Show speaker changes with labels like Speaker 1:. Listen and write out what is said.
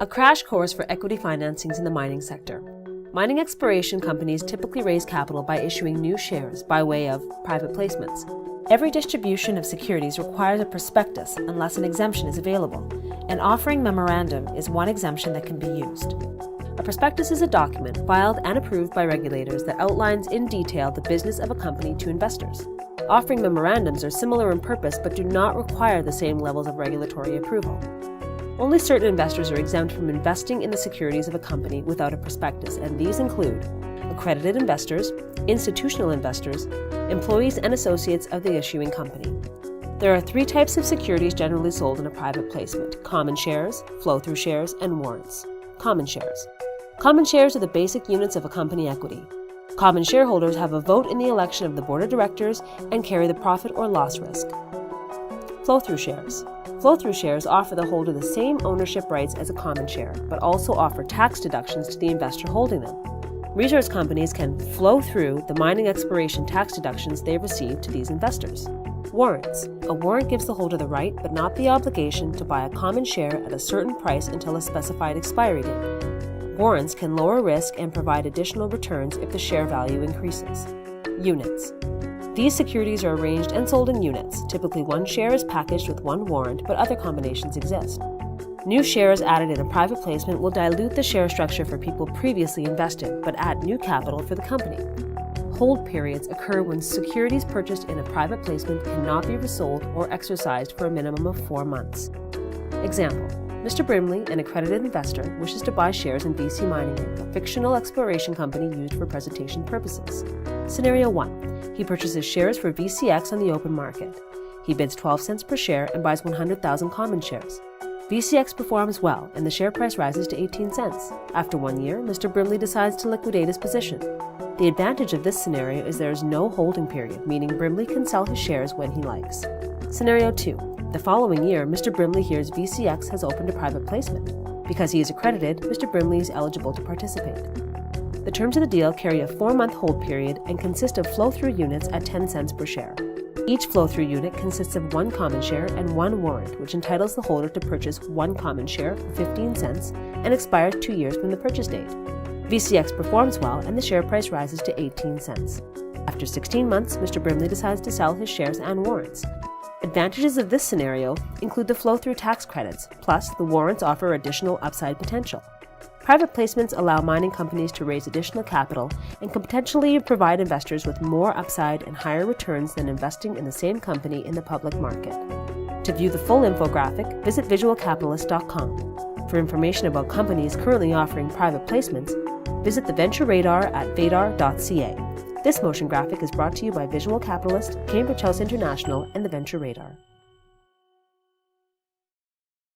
Speaker 1: A crash course for equity financings in the mining sector. Mining exploration companies typically raise capital by issuing new shares by way of private placements. Every distribution of securities requires a prospectus unless an exemption is available. An offering memorandum is one exemption that can be used. A prospectus is a document filed and approved by regulators that outlines in detail the business of a company to investors. Offering memorandums are similar in purpose but do not require the same levels of regulatory approval. Only certain investors are exempt from investing in the securities of a company without a prospectus, and these include accredited investors, institutional investors, employees and associates of the issuing company. There are three types of securities generally sold in a private placement: common shares, flow-through shares, and warrants. Common shares. Common shares are the basic units of a company equity. Common shareholders have a vote in the election of the board of directors and carry the profit or loss risk. Flow-through shares. Flow-through shares offer the holder the same ownership rights as a common share, but also offer tax deductions to the investor holding them. Resource companies can flow through the mining exploration tax deductions they receive to these investors. Warrants. A warrant gives the holder the right, but not the obligation, to buy a common share at a certain price until a specified expiry date. Warrants can lower risk and provide additional returns if the share value increases. Units. These securities are arranged and sold in units. Typically, one share is packaged with one warrant, but other combinations exist. New shares added in a private placement will dilute the share structure for people previously invested, but add new capital for the company. Hold periods occur when securities purchased in a private placement cannot be resold or exercised for a minimum of 4 months. Example: Mr. Brimley, an accredited investor, wishes to buy shares in BC Mining Inc., a fictional exploration company used for presentation purposes. Scenario 1. He purchases shares for VCX on the open market. He bids 12 cents per share and buys 100,000 common shares. VCX performs well and the share price rises to 18 cents. After 1 year, Mr. Brimley decides to liquidate his position. The advantage of this scenario is there is no holding period, meaning Brimley can sell his shares when he likes. Scenario 2. The following year, Mr. Brimley hears VCX has opened a private placement. Because he is accredited, Mr. Brimley is eligible to participate. The terms of the deal carry a 4-month hold period and consist of flow-through units at 10 cents per share. Each flow-through unit consists of 1 common share and 1 warrant, which entitles the holder to purchase 1 common share for 15 cents and expires 2 years from the purchase date. VCX performs well and the share price rises to 18 cents. After 16 months, Mr. Brimley decides to sell his shares and warrants. Advantages of this scenario include the flow-through tax credits, plus the warrants offer additional upside potential. Private placements allow mining companies to raise additional capital and can potentially provide investors with more upside and higher returns than investing in the same company in the public market. To view the full infographic, visit visualcapitalist.com. For information about companies currently offering private placements, visit the Venture Radar at vadar.ca. This motion graphic is brought to you by Visual Capitalist, Cambridge House International, and the Venture Radar.